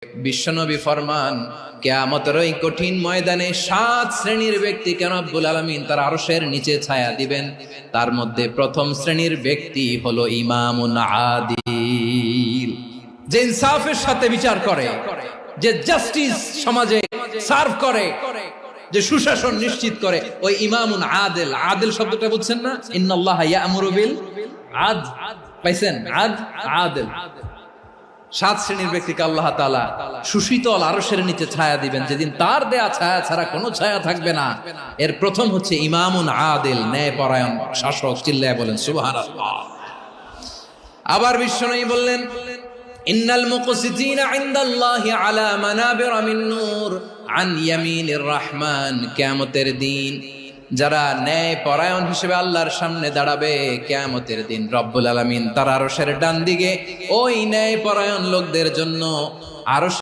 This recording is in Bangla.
বিশ্বনবী ফরমান, কিয়ামতের ওই কঠিন ময়দানে 7 শ্রেণীর ব্যক্তিকে রব্বুল আলামিন তার আরশের নিচে ছায়া দিবেন। তার মধ্যে প্রথম শ্রেণীর ব্যক্তি হলো ইমামুন আদিল, যে ইনসাফের সাথে বিচার করে, যে জাস্টিস সমাজে সার্ভ করে, যে সুশাসন নিশ্চিত করে, ওই ইমামুন আদিল। আদিল শব্দটা বুঝছেন না? ইন্নাল্লাহা ইয়া'মুরু বিল আদল, পাইছেন? আদিল। 7 শ্রেণীর ব্যক্তিকে আল্লাহ তাআলা সুশীতল আরশের নিচে ছায়া দিবেন, যেদিন তার দেয়া ছায়া ছাড়া কোনো ছায়া থাকবে না। এর প্রথম হচ্ছে ইমামুন আদিল, ন্যায়পরায়ণ শাসক। চিল্লায় বলেন সুবহানাল্লাহ। আবার বিশ্বনবী বললেন, ইন্নাল মুকসিতিনা ইনদাল্লাহি আলা মানাবির মিন নূর আন ইয়ামিনির রহমান। কিয়ামতের দিন যারা ন্যায় পরায়ণ হিসেবে আল্লাহর সামনে দাঁড়াবে, কিয়ামতের দিন রব্বুল আলামিন তার আরশের ডান দিকে ওই ন্যায় পরায়ণ লোকদের জন্য আরশ